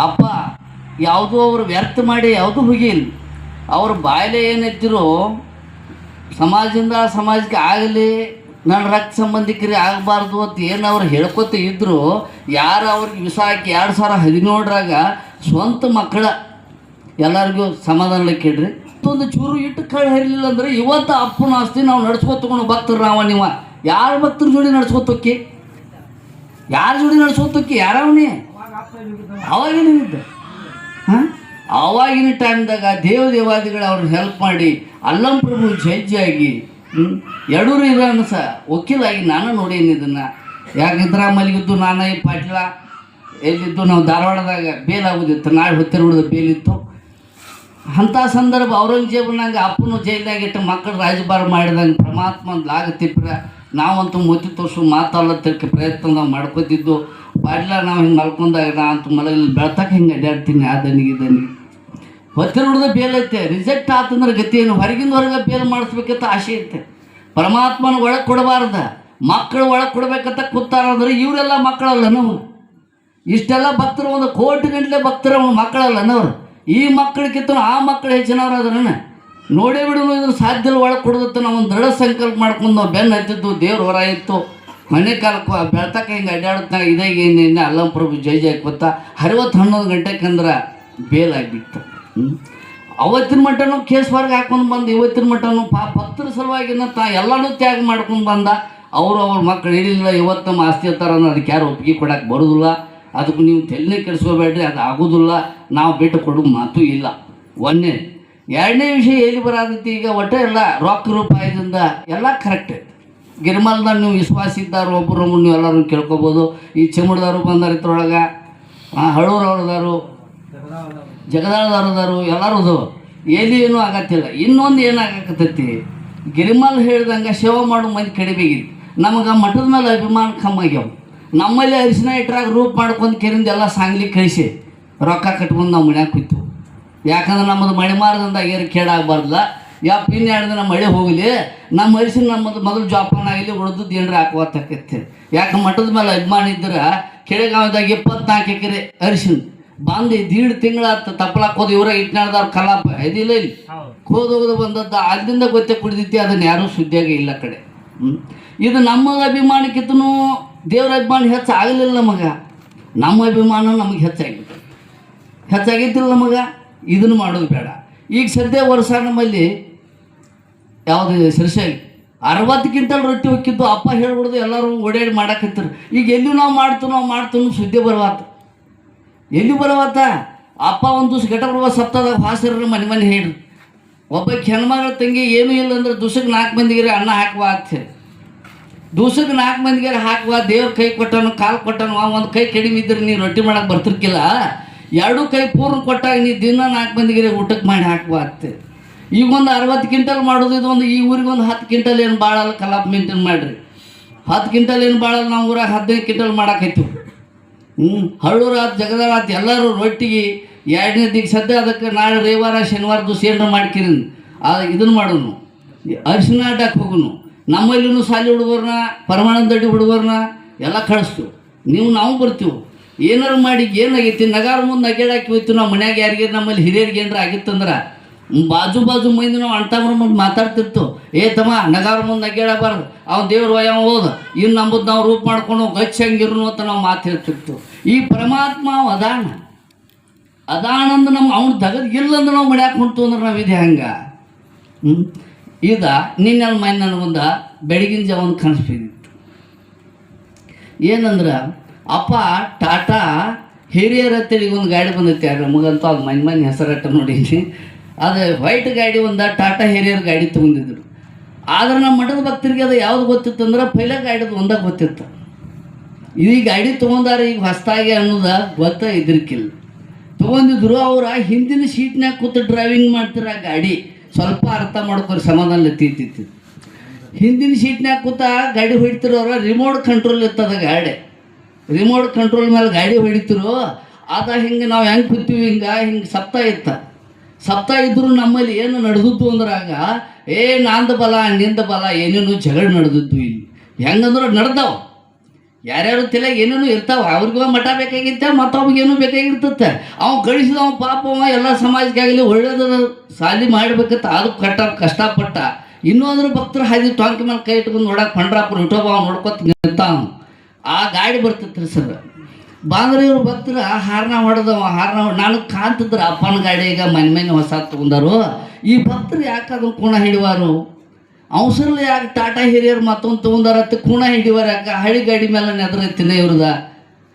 ಅಪ್ಪ ಯಾವುದೂ ಅವರು ವ್ಯರ್ಥ ಮಾಡಿ ಯಾವುದೂ ಹೋಗಿಲ್ಲ. ಅವ್ರ ಬಾಯಿಲೆ ಏನೈತಿರೋ ಸಮಾಜದಿಂದ ಸಮಾಜಕ್ಕೆ ಆಗಲಿ, ನನ್ನ ರಕ್ತ ಸಂಬಂಧಿಕರಿಗೆ ಆಗಬಾರ್ದು ಅಂತ ಏನು ಅವ್ರು ಹೇಳ್ಕೊತ ಇದ್ದರು. ಯಾರು ಅವ್ರಿಗೆ ವಿಷ ಹಾಕಿ 2017ರಾಗ ಸ್ವಂತ ಮಕ್ಕಳ ಎಲ್ಲರಿಗೂ ಸಮಾಧಾನ ಕೇಳ್ರಿ. ಒಂದು ಚೂರು ಇಟ್ಟು ಕಳೆ ಹರಿಲಿಲ್ಲ ಅಂದ್ರೆ ಇವತ್ತು ಅಪ್ಪನ ಆಸ್ತಿ ನಾವು ನಡ್ಸ್ಕೊತಕೊಂಡು ಭಕ್ತರು ನೀವು ಯಾರು ಭಕ್ತರ ಜೋಡಿ ನಡ್ಸ್ಕೊತೋಕ್ಕಿ, ಯಾರ ಜೋಡಿ ನಡ್ಸ್ಕೊತೋಕ್ಕಿ? ಯಾರವನೇ ಅವಾಗಿನಿದ್ದ. ಹಾಂ, ಅವಾಗಿನ ಟೈಮ್ದಾಗ ದೇವಾದಿಗಳು ಅವ್ರನ್ನ ಹೆಲ್ಪ್ ಮಾಡಿ ಅಲ್ಲಂ ಪ್ರಭು ಜಡ್ಜಾಗಿ ಯಡೂರು ಇರೋನು ಸಹ ವಕೀಲಾಗಿ ನಾನು ನೋಡೇನಿ ಇದನ್ನು. ಯಾಕಿದ್ರ ಮಲಗಿದ್ದು ನಾನು ಈ ಪಾಟೀಲ ಎಲ್ಲಿದ್ದು ನಾವು ಧಾರವಾಡದಾಗ ಬೇಲ್ ಆಗೋದಿತ್ತು, ನಾಳೆ ಹೊತ್ತಿರುವುದು ಬೇಲಿತ್ತು. ಅಂಥ ಸಂದರ್ಭ ಔರಂಗಜೇಬನಂಗೆ ಅಪ್ಪನು ಜೈಲ್ನಾಗ ಇಟ್ಟು ಮಕ್ಕಳು ರಾಜಭಾರ ಮಾಡಿದಂಗೆ ಪರಮಾತ್ಮ ಲಾಗತ್ತಿಪ್ರ ನಾವಂತೂ ಮೊತ್ತಿ ತೋರಿಸು ಮಾತಾಡೋದಕ್ಕೆ ಪ್ರಯತ್ನ ನಾವು ಮಾಡ್ಕೋತಿದ್ದು. ಪಾಡ್ಲ ನಾವು ಹಿಂಗೆ ಮಲ್ಕೊಂಡಾಗ ನಾ ಅಂತೂ ಮಲಗಲ್ಲಿ ಬೆಳ್ತಕ್ಕೆ ಹಿಂಗೆ ಅಡ್ಡಾಡ್ತೀನಿ. ಆ ದನಿಗೆ ಹೊತ್ತಿನ ಹುಡ್ದು ಬೇಲ್ ಐತೆ, ರಿಜೆಕ್ಟ್ ಆತಂದ್ರೆ ಗತಿ ಏನು? ಹೊರಗಿಂದ ಹೊರಗೆ ಬೇಲ್ ಮಾಡಿಸ್ಬೇಕಂತ ಆಸೆ ಐತೆ. ಪರಮಾತ್ಮನ ಒಳಗೆ ಕೊಡಬಾರ್ದ, ಮಕ್ಕಳು ಒಳಗೆ ಕೊಡ್ಬೇಕಂತ ಕೂತಾರಂದ್ರೆ ಇವರೆಲ್ಲ ಮಕ್ಕಳಲ್ಲ ನಾವು. ಇಷ್ಟೆಲ್ಲ ಭಕ್ತರು, 1 ಕೋಟಿ ಗಂಟಲೆ ಭಕ್ತರು ಮಕ್ಕಳಲ್ಲ ನಾವು. ಈ ಮಕ್ಕಳಿಗಿಂತ ಆ ಮಕ್ಕಳು ಹೆಚ್ಚಿನವ್ರು ಅದನ್ನ ನೋಡೇ ಬಿಡೋನು. ಇದ್ರ ಸಾಧ್ಯ ಒಳಗೆ ಕೊಡೋದತ್ತ ನಾವು ಒಂದು ದೃಢ ಸಂಕಲ್ಪ ಮಾಡ್ಕೊಂಡು ನಾವು ಬೆನ್ನು ಹತ್ತಿದ್ದು. ದೇವ್ರ ಹೊರ ಇತ್ತು ಮನೆ ಕಾಲಕ್ಕೆ ಬೆಳ್ತಕ್ಕೆ ಹಿಂಗೆ ಅಡ್ಡಾಡುತ್ತಾಗ ಇದಾಗ ಏನೇನು ಅಲ್ಲಂ ಪ್ರಭು ಜೈ ಜೈ ಕೊತ್ತ 11 ಗಂಟೆಕಂದ್ರೆ ಬೇಲಾಗಿಬಿಟ್ಟು. ಅವತ್ತಿನ ಮಟ್ಟನೂ ಕೇಸ್ ಹೊರಗೆ ಹಾಕೊಂಡು ಬಂದು ಇವತ್ತಿನ ಮಟ್ಟನೂ ಭಕ್ತರ ಸಲುವಾಗಿ ಎಲ್ಲನೂ ತ್ಯಾಗ ಮಾಡ್ಕೊಂಡು ಬಂದ. ಅವ್ರ ಮಕ್ಕಳು ಹಿಡಿಲಿಲ್ಲ. ಇವತ್ತು ನಮ್ಮ ಆಸ್ತಿ ಇರ್ತಾರ ಅದಕ್ಕೆ ಯಾರು ಒಪ್ಪಿಗೆ ಕೊಡೋಕೆ ಬರೋದಿಲ್ಲ. ಅದಕ್ಕೆ ನೀವು ತಲೆನೇ ಕೆಡಿಸ್ಕೋಬೇಡ್ರಿ, ಅದು ಆಗೋದಿಲ್ಲ. ನಾವು ಬಿಟ್ಟು ಕೊಡೋ ಮಾತು ಇಲ್ಲ. ಒಂದೇ 2ನೇ ವಿಷಯ ಎಲ್ಲಿ ಬರೋದೈತಿ ಈಗ ಒಟ್ಟೆ ಎಲ್ಲ ರೊಕ್ಕ ರೂಪಾಯಿದಿಂದ ಎಲ್ಲ ಕರೆಕ್ಟ್ ಐತೆ. ಗಿರ್ಮಲ್ದಾಗ ನೀವು ವಿಶ್ವಾಸ ಇದ್ದಾರು ಒಬ್ಬರು ನೀವು ಎಲ್ಲರೂ ಕೇಳ್ಕೊಬೋದು. ಈ ಚಿಮ್ಮಡ್ದವರು ಬಂದಾರ ಇದ್ರೊಳಗೆ, ಹಳೂರವ್ರದಾರು, ಜಗದಾಳದವ್ರದಾರು, ಎಲ್ಲರದು ಎಲ್ಲಿ ಏನೂ ಆಗತ್ತಿಲ್ಲ. ಇನ್ನೊಂದು ಏನಾಗಕತ್ತೈತಿ, ಗಿರಿಮಲ್ ಹೇಳ್ದಂಗೆ ಸೇವೆ ಮಾಡೋ ಮಂದಿ ಕಡಿಮೆಗಿತ್ತು. ನಮಗೆ ಮಠದ ಮೇಲೆ ಅಭಿಮಾನ ಕಮ್ಮಾಗ್ಯಾವ. ನಮ್ಮಲ್ಲಿ ಅರಿಶಿನ ಇಟ್ರಾಗ ರೂಪ ಮಾಡ್ಕೊಂಡು ಕೆರಿಂದ ಎಲ್ಲ ಸಾಂಗ್ಲಿ ಕಳಿಸಿ ರೊಕ್ಕ ಕಟ್ಕೊಂಡು ನಾವು ಮನ್ಯಾಗ ಕೂತು. ಯಾಕಂದ್ರೆ ನಮ್ಮದು ಮಳೆ ಮಾರದಿಂದ ಏನು ಕೇಳಾಗಬಾರ್ದಲ್ಲ. ಯಪ್ಪ 2 ದಿನ ಮಳೆ ಹೋಗಲಿ, ನಮ್ಮ ಅರಿಶಿನ ನಮ್ಮದು ಮೊದಲು ಜೋಪಾನ ಆಗಲಿ, ಉಳಿದದ್ದು ಏನರ ಹಾಕುವತ್ತಕ್ಕೈತೆ. ಯಾಕೆ ಮಠದ ಮೇಲೆ ಅಭಿಮಾನ ಇದ್ರೆ ಕೆಳಗಾವದಾಗ 24 ಎಕರೆ ಅರಿಶಿನ ಬಂದು 1.5 ತಿಂಗಳಾತ ತಪ್ಪಲಾಕ್ ಹೋದ. ಇವರ ಇಟ್ನಾಳ್ದವ್ರು ಕಲಾಪ ಇದಿಲ್ಲ, ಇಲ್ಲಿ ಹೋದೋದು ಬಂದದ್ದು ಅಲ್ಲಿಂದ ಗೊತ್ತೇ ಕುಡಿದೈತಿ. ಅದನ್ನು ಯಾರೂ ಸುದ್ದಿಯಾಗಿ ಇಲ್ಲ ಕಡೆ. ಇದು ನಮ್ಮ ಅಭಿಮಾನಕ್ಕಿಂತನೂ ದೇವ್ರ ಅಭಿಮಾನ ಹೆಚ್ಚು ಆಗಲಿಲ್ಲ ನಮಗೆ. ನಮ್ಮ ಅಭಿಮಾನ ನಮಗೆ ಹೆಚ್ಚಾಗೈತಿಲ್ಲ ನಮಗೆ. ಇದನ್ನು ಮಾಡೋದು ಬೇಡ. ಈಗ ಸದ್ಯ ವರ್ಷ ನಮ್ಮಲ್ಲಿ ಯಾವುದು ಸಿರ್ಸಾಗಿ 60 ಕ್ವಿಂಟಲ್ ರೊಟ್ಟಿ ಹೊಕ್ಕಿದ್ದು. ಅಪ್ಪ ಹೇಳ್ಬಿಡ್ದು ಎಲ್ಲರೂ ಓಡಾಡಿ ಮಾಡಾಕತ್ತಿರು. ಈಗ ಎಲ್ಲಿ ನಾವು ಮಾಡ್ತೀವಿ ಸುದ್ದಿ ಬರವಾತ. ಎಲ್ಲಿ ಬರವಾತ? ಅಪ್ಪ ಒಂದು ದಿವ್ಸ ಘಟ ಬರುವ ಸಪ್ತಾದಾಗ ಹಾಸಿರ ಮನೆ ಹೇಳ್ರಿ. ಒಬ್ಬ ಹೆಣ್ಮಗಳ ತಂಗಿ ಏನೂ ಇಲ್ಲ ಅಂದ್ರೆ ದಿವ್ಸಕ್ಕೆ 4 ಮಂದಿಗೆ ಅನ್ನ ಹಾಕುವ ಅಂತ. ದಿವ್ಸಕ್ಕೆ 4 ಮಂದಿಗೆ ಹಾಕುವ. ದೇವ್ರ ಕೈ ಕೊಟ್ಟನು, ಕಾಲು ಕೊಟ್ಟನು. ಒಂದು ಕೈ ಕಡಿಮೆ ಇದ್ರೆ ನೀನು ರೊಟ್ಟಿ ಮಾಡಕ್ಕೆ ಬರ್ತಿರ್ಕಿಲ್ಲ. 2 ಕೈ ಪೂರ್ಣ ಕೊಟ್ಟಾಗ ನೀ ದಿನ 4 ಮಂದಿಗೆ ಊಟಕ್ಕೆ ಮಾಡಿ ಹಾಕುವ ಅಂತ. ಈಗ ಒಂದು 60 ಕ್ವಿಂಟಲ್ ಮಾಡೋದು. ಇದು ಒಂದು ಈ ಊರಿಗೆ ಒಂದು 10 ಕ್ವಿಂಟಲ್ ಏನು ಭಾಳಲ್ಲ. ಕಲಾಪ ಮೇಂಟೈನ್ ಮಾಡಿರಿ. 10 ಕ್ವಿಂಟಲ್ ಏನು ಭಾಳಲ್ಲ. ನಾವು ಊರಾಗ 15 ಕ್ವಿಂಟಲ್ ಮಾಡಾಕೈತಿವಿ. ಹಳ್ಳೂರಾತ್ ಜಗದಾಳಾತ್ ಎಲ್ಲರೂ ರೊಟ್ಟಿಗೆ 2ನೇ ದಿಕ್ಕ ಸದ್ಯ. ಅದಕ್ಕೆ ನಾಳೆ ರವಿವಾರ ಶನಿವಾರ ದಿವಸ ಏನಾರ ಮಾಡ್ಕಿರಿ ಇದನ್ನು ಮಾಡೋನು, ಅರಿಶಿನ ಅಡ್ಡಕ್ಕೆ ಹೋಗೋನು. ನಮ್ಮಲ್ಲಿನೂ ಸಾಲಿ ಹುಡುಗರನ್ನ, ಪರಮಾನಂದಡ್ಡಿ ಹುಡುಗರನ್ನ ಎಲ್ಲ ಕಳಿಸ್ತು. ನಾವು ಬರ್ತೀವಿ. ಏನಾರು ಮಾಡಿ ಏನಾಗೈತಿ ನಗಾರ ಮುಂದೆ ನಗೇಡಾಕಿ ಹೋಯ್ತು. ನಾವು ಮನ್ಯಾಗ ಯಾರಿಗೆ ನಮ್ಮಲ್ಲಿ ಹಿರಿಯರಿಗೆ ಏನಾರ ಆಗಿತ್ತಂದ್ರೆ ಬಾಜು ಮಂದಿ ನಾವು ಅಂಟವ್ರ ಮುಂದೆ ಮಾತಾಡ್ತಿರ್ತು. ತಮ್ಮ ನಗಾರ ಮುಂದೆ ನಗೇಡಬಾರ್ದು, ಅವ್ನು ದೇವ್ರ ವಯ ಹೋದ, ಇನ್ನು ನಂಬುದು ನಾವು ರೂಪ ಮಾಡ್ಕೊಂಡು ಗಚ್ಚಂಗಿರ್ನು ಅಂತ ನಾವು ಮಾತು ಹೇಳ್ತಿರ್ತು. ಈ ಪರಮಾತ್ಮ ಅದಾನಂದ ನಮ್ಗೆ ಅವ್ನು ತಗದಿಲ್ಲಂದ್ರೆ ನಾವು ಮನ್ಯಾಕ ಹೊಂಟು ಅಂದ್ರೆ ನಾವು ಇದೆ ಹಂಗೆ. ನಿನ್ನೆ ಮನೆ ನನಗೊಂದು ಬೆಳಗಿನ ಜಾವ ಒಂದು ಕನಸು ಬಿದ್ದಿತ್ತು. ಏನಂದ್ರೆ ಅಪ್ಪ ಟಾಟಾ ಹಿರಿಯರ್ ಅಂತೇಳಿ ಒಂದು ಗಾಡಿ ಬಂದೈತಿ. ನಮಗಂತೂ ಅದು ಮನೆ ಹೆಸರಟ್ಟ ನೋಡೀನಿ. ಅದು ವೈಟ್ ಗಾಡಿ ಒಂದು ಟಾಟಾ ಹಿರಿಯರ್ ಗಾಡಿ ತೊಗೊಂಡಿದ್ರು. ಆದ್ರೆ ನಮ್ಮ ಮಠದ ಭಕ್ತರಿಗೆ ಅದು ಯಾವ್ದು ಗೊತ್ತಿತ್ತು ಅಂದ್ರೆ ಪೈಲ ಗಾಡಿದು ಒಂದಾಗ ಗೊತ್ತಿತ್ತು. ಈ ಗಾಡಿ ತೊಗೊಂಡಾರ ಈಗ ಹೊಸ್ತಾಗಿ ಅನ್ನೋದು ಗೊತ್ತ ಇದ್ರಕ್ಕಿಲ್ಲ. ತೊಗೊಂಡಿದ್ರು. ಅವ್ರ ಹಿಂದಿನ ಸೀಟ್ನಾಗ ಕೂತು ಡ್ರೈವಿಂಗ್ ಮಾಡ್ತಿರ ಗಾಡಿ ಸ್ವಲ್ಪ ಅರ್ಥ ಮಾಡ್ಕೊರಿ ಸಮಾಧಾನ ತೀತಿತ್ತು. ಹಿಂದಿನ ಸೀಟ್ನಾಗ ಕೂತ ಗಾಡಿ ಹೊಡಿತಿರೋರ ರಿಮೋಟ್ ಕಂಟ್ರೋಲ್ ಇರ್ತದ ಗಾಡಿ. ರಿಮೋಟ್ ಕಂಟ್ರೋಲ್ ಮೇಲೆ ಗಾಡಿ ಹೊಡಿತಿರು. ಅದ ಹಿಂಗೆ ನಾವು ಹೆಂಗೆ ಕೂತೀವಿ ಹಿಂಗೆ ಸಪ್ತ ಇದ್ರು ನಮ್ಮಲ್ಲಿ ಏನು ನಡೆದಿತ್ತು ಅಂದ್ರಾಗ ನಂದು ಬಲ ನಿಂದ ಬಲ ಏನೇನು ಜಗಳ ನಡೆದಿದ್ದು ಇಲ್ಲಿ. ಹೆಂಗಂದ್ರೆ ನಡೆದವು. ಯಾರ್ಯಾರು ತಲೆಗೆ ಏನೇನು ಇರ್ತಾವೆ, ಅವ್ರಿಗೂ ಮಠ ಬೇಕಾಗಿತ್ತೆ, ಮತ್ತೊಬ್ಬಗೇನು ಬೇಕಾಗಿರ್ತತ್ತೆ. ಅವ್ನು ಗಳಿಸಿದವ ಪಾಪ ಅವ ಎಲ್ಲ ಸಮಾಜಕ್ಕಾಗಲಿ ಒಳ್ಳೇದು ಸಾಲಿ ಮಾಡ್ಬೇಕಂತ ಅದು ಕಷ್ಟಪಟ್ಟ. ಇನ್ನೂ ಅದ್ರ ಭಕ್ತರು ಹಾದಿ ಟೊಂಕ ಮೇಲೆ ಕೈ ಇಟ್ಕೊಂಡು ನೋಡಕ್ಕೆ ಪಂಡ್ರಾಪುರ ಇಟ್ಟೋಬ ಅವ್ನು ನೋಡ್ಕೊತ ನಿಂತಾವ. ಆ ಗಾಡಿ ಬರ್ತೈತ್ರಿ ಸರ್. ಬಾಂದ್ರೆ ಇವ್ರು ಭಕ್ತರು ಹಾರನ ಹೊಡೆದವ, ನನಗೆ ಕಾಂತಿದ್ರು ಅಪ್ಪನ ಗಾಡಿ ಈಗ ಮನೆ ಹೊಸ ತೊಗೊಂಡಾರು. ಈ ಭಕ್ತರು ಯಾಕೆ ಅದನ್ನು ಕೂಣ ಹಿಡಿವಾರು? ಅವಸರಲ್ಲಿ ಯಾಕೆ ಟಾಟಾ ಹಿರಿಯರು ಮತ್ತೊಂದು ತೊಗೊಂಡಾರತ್ತೆ ಕೂಣ ಹಿಡಿವಾರ ಯಾಕೆ? ಹಳಿ ಗಾಡಿ ಮೇಲೆ ನೆದ್ರೈತಿನ ಇವ್ರದ.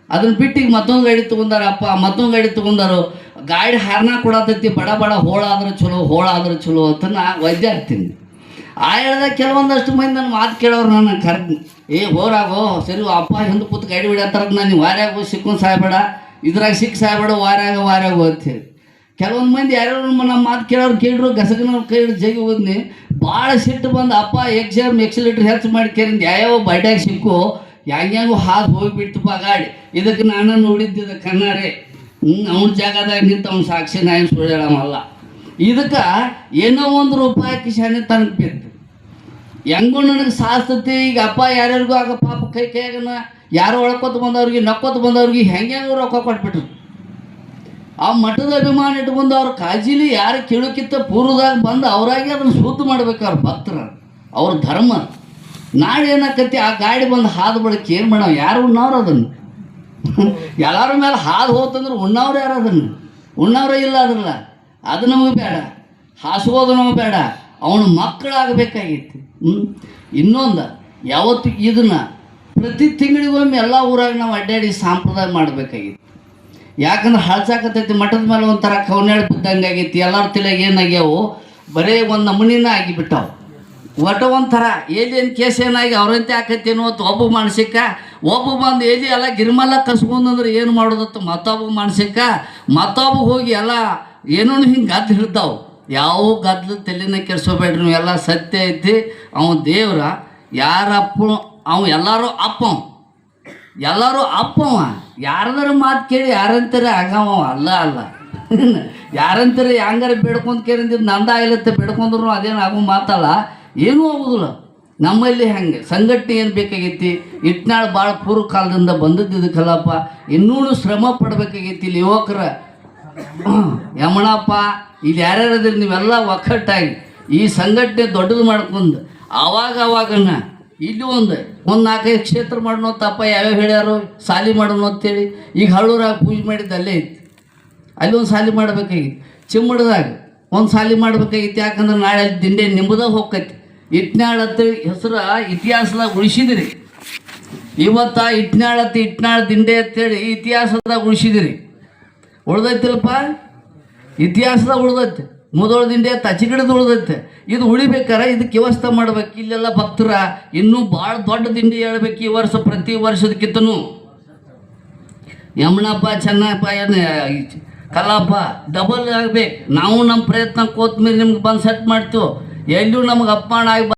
ಅದನ್ನ ಬಿಟ್ಟು ಈಗ ಮತ್ತೊಂದು ಗಾಡಿ ತೊಗೊಂಡಾರಪ್ಪ, ಮತ್ತೊಂದು ಗಾಡಿ ತೊಗೊಂಡಾರು. ಗಾಡಿ ಹಾರನ ಕೊಡತೈತಿ, ಬಡ ಹೋಳಾದ್ರೆ ಚಲೋ ಅಂತ ನಾ ವೈದ್ಯ ಆಗ್ತೀನಿ. ಆ ಹೇಳ್ದಾಗ ಕೆಲವೊಂದಷ್ಟು ಮಂದಿ ನನ್ನ ಮಾತು ಕೇಳೋರು ನನ್ನ ಕರೆದು, ಹೋರಾಗೋ ಸರಿ ಅಪ್ಪ ಹಿಂದೆ ಕೂತು ಗಾಡಿ ಬಿಡತ್ತಾರ, ನಾನು ವಾರ್ಯಾಗೋ ಸಿಕ್ಕೊಂಡು ಸಾಯ್ಬೇಡ, ಇದ್ರಾಗ ಸಾಯ್ಬೇಡ, ವಾರ್ಯಾಗೋ ಅಂತೇಳಿ. ಕೆಲವೊಂದು ಮಂದಿ ಯಾರ್ಯಾರು ನಮ್ಮ ಮಾತು ಕೇಳಿದ್ರು ಗಸಗನ ಕೈ ಹಿಡಿದು ಜಗಿ ಹೋದ್ನಿ. ಭಾಳ ಸಿಟ್ಟು ಬಂದು ಅಪ್ಪ ಎಕ್ಸಿಲೇಟ್ರ್ ಹೆಚ್ಚು ಮಾಡಿ ಕೇರಿಂದ ಯಾವ್ಯಾವ ಬೈಡ್ಯಾಗ ಸಿಕ್ಕು ಹೆಂಗ್ಯಾಂಗು ಹಾದು ಹೋಗಿಬಿಡ್ತಪ್ಪ ಗಾಡಿ. ಇದಕ್ಕೆ ನಾನು ನೋಡಿದ್ದಿದ್ದ ಕಣ್ಣಾರೆ. ಅವ್ನ ಜಾಗದಾಗ ನಿಂತು ಅವ್ನು ಸಾಕ್ಷಿ ನಾ ಏನು ಸುಳ್ಳು ಹೇಳಮಲ್ಲ. ಇದಕ್ಕೆ ಏನೋ ಒಂದು ರೂಪಾಯಿ ಕಿಶಾನೆ ತನಕ ಬಿತ್ತು. ಹೆಂಗೂ ನನಗೆ ಸಾಸ್ತತಿ. ಈಗ ಅಪ್ಪ ಯಾರ್ಯಾರಿಗೂ ಆಗ ಪಾಪ ಕೈಯಾಗನ ಯಾರೋ ಒಳ್ಕೊತ ಬಂದವ್ರಿಗೆ ನಕ್ಕೋತ ಬಂದವ್ರಿಗೆ ಹೆಂಗ್ಯಾಂಗೂ ರೊಕ್ಕ ಕೊಟ್ಬಿಟ್ರು. ಆ ಮಠದ ಅಭಿಮಾನ ಇಟ್ಕೊಂಡು ಅವ್ರ ಕಾಜಿಲಿ ಯಾರು ಕೇಳೋಕ್ಕಿಂತ ಪೂರ್ವದಾಗ ಬಂದು ಅವರಾಗಿ ಅದನ್ನು ಶುದ್ಧ ಮಾಡ್ಬೇಕು ಅವ್ರ ಭಕ್ತರ, ಅವ್ರ ಧರ್ಮ. ನಾಳೆ ಏನಾಕತಿ ಆ ಗಾಡಿ ಬಂದು ಹಾದು ಬಳಿಕೆ ಏನು ಮಾಡೋ? ಯಾರು ಉಣ್ಣವ್ರು ಅದನ್ನು? ಎಲ್ಲರ ಮೇಲೆ ಹಾದು ಹೋತಂದ್ರೆ ಉಣ್ಣವ್ರು ಯಾರು ಅದನ್ನು? ಉಣ್ಣವ್ರೇ ಇಲ್ಲ ಅದ್ರಲ್ಲ. ಅದು ನಮಗೆ ಬೇಡ, ಹಾಸ್ಕೋದು ನಮಗೆ ಬೇಡ. ಅವನ ಮಕ್ಕಳಾಗಬೇಕಾಗಿತ್ತು. ಇನ್ನೊಂದು ಯಾವತ್ತು ಇದನ್ನು ಪ್ರತಿ ತಿಂಗಳಿಗೊಮ್ಮೆ ಎಲ್ಲ ಊರಾಗ ನಾವು ಅಡ್ಡಾಡಿ ಸಂಪ್ರದಾಯ ಮಾಡಬೇಕಾಗಿತ್ತು. ಯಾಕಂದ್ರೆ ಹಳ್ಸಾಕತ್ತೈತಿ ಮಠದ ಮೇಲೆ ಒಂಥರ ಕವನಾಳು ಬಿದ್ದಂಗೆ ಆಗೈತಿ. ಎಲ್ಲರ ತಲೆಗೆ ಏನಾಗ್ಯಾವು ಬರೀ ಒಂದು ನಮೂನಿನ ಆಗಿಬಿಟ್ಟಾವು. ಒಟ್ಟು ಒಂಥರ ಏನೇನು ಕೇಸ್ ಏನಾಗಿ ಅವ್ರಂತೆ ಆಕತ್ತೇನೋ ಅಂತ ಒಬ್ಬ ಮಾನಸಿಕ, ಒಬ್ಬ ಬಂದು ಏಜಿ ಎಲ್ಲ ಗಿರ್ಮಲ್ಲ ಕಸ್ಕೊಂಡ್ರೆ ಏನು ಮಾಡೋದತ್ತು ಮತ್ತೊಬ್ಬ ಮಾನಸಿಕ, ಮತ್ತೊಬ್ಬ ಹೋಗಿ ಎಲ್ಲ ಏನೋ ಹಿಂಗೆ ಗದ್ದು ಹಿಡ್ತಾವು. ಯಾವ ಗದ್ಲು ತಲೆನ ಕೆಡ್ಸೋಬೇಡ್ರಿ ನೀವು, ಎಲ್ಲ ಸತ್ಯ ಐತಿ. ಅವ ದೇವ್ರ ಯಾರಪ್ಪ, ಅವ ಎಲ್ಲರೂ ಅಪ್ಪವ. ಯಾರದಾರ ಮಾತು ಕೇಳಿ ಯಾರಂತಾರೆ ಆಗವ ಅಲ್ಲ ಯಾರಂತಾರೆ ಹಂಗಾರ ಬೇಡ್ಕೊಂಡು ಕೇಳಿದ್ದು ನಂದ ಆಗ್ಲತ್ತೆ ಬೇಡ್ಕೊಂಡ್ರು ಅದೇನು ಆಗೋ ಮಾತಲ್ಲ, ಏನೂ ಆಗೋದಿಲ್ಲ. ನಮ್ಮಲ್ಲಿ ಹಂಗೆ ಸಂಘಟನೆ ಏನು ಬೇಕಾಗೈತಿ. ಇಟ್ನಾಳು ಭಾಳ ಪೂರ್ವ ಕಾಲದಿಂದ ಬಂದದ್ದಿದ್ದಕ್ಕಲ್ಲಪ್ಪ, ಇನ್ನೂ ಶ್ರಮ ಪಡಬೇಕಾಗೈತಿ. ಇಲ್ಲಿ ಯುವಕರ ಯಮಣಪ್ಪ ಇಲ್ಲಿ ಯಾರ್ಯಾರದ್ರಿ ನೀವೆಲ್ಲ ಒಕ್ಕಟ್ಟಾಗಿ ಈ ಸಂಘಟನೆ ದೊಡ್ಡದು ಮಾಡ್ಕೊಂಡು ಅವಾಗನ ಇಲ್ಲಿ ಒಂದು 4-5 ಕ್ಷೇತ್ರ ಮಾಡೋಣ ತಪ್ಪ ಯಾವ್ಯಾವ ಹೇಳ್ಯಾರು ಸಾಲಿ ಮಾಡೋಣ ಅಂತೇಳಿ. ಈಗ ಹಳ್ಳೂರಾಗ ಪೂಜೆ ಮಾಡಿದ್ದು ಅಲ್ಲೇ ಐತಿ, ಅಲ್ಲಿ ಒಂದು ಸಾಲಿ ಮಾಡಬೇಕಾಗಿತ್ತು. ಚಿಮ್ಮಡದಾಗ ಒಂದು ಸಾಲಿ ಮಾಡಬೇಕಾಗಿತ್ತು. ಯಾಕಂದ್ರೆ ನಾಳೆ ಅಲ್ಲಿ ದಿಂಡೆ ನಿಂಬುದಾಗ ಹೋಗ್ತೈತಿ. ಇಟ್ನಾಳ್ ಅಂತ ಹೆಸರು ಇತಿಹಾಸದಾಗ ಉಳಿಸಿದಿರಿ. ಇವತ್ತು ಇಟ್ನಾಳ್ ದಿಂಡೆ ಅಂತೇಳಿ ಇತಿಹಾಸದಾಗ ಉಳಿಸಿದಿರಿ. ಉಳ್ದೈತಿಲ್ಲಪ್ಪ, ಇತಿಹಾಸದಾಗ ಉಳ್ದೈತೆ. ಮುದೋಳ ದಿಂಡೆ ತಚಿಗಿಡದು ಉಳ್ದೈತೆ. ಇದು ಉಳಿಬೇಕಾರೆ ಇದಕ್ಕೆ ವ್ಯವಸ್ಥೆ ಮಾಡ್ಬೇಕು. ಇಲ್ಲೆಲ್ಲ ಭಕ್ತರ ಇನ್ನೂ ಭಾಳ ದೊಡ್ಡ ದಿಂಡಿ ಹೇಳ್ಬೇಕು ಈ ವರ್ಷ, ಪ್ರತಿ ವರ್ಷದಕ್ಕಿಂತನೂ. ಯಮಣಪ್ಪ ಚೆನ್ನಪ್ಪ ಏನು ಕಲ್ಲಪ್ಪ ಡಬಲ್ ಆಗ್ಬೇಕು. ನಾವು ನಮ್ಮ ಪ್ರಯತ್ನ ಕೋತ್ಮೀರಿ ನಿಮ್ಗೆ ಬಂದು ಸೆಟ್ ಮಾಡ್ತೀವಿ. ಎಲ್ಲೂ ನಮ್ಗೆ ಅಪ್ಪಣ ಆಗಿ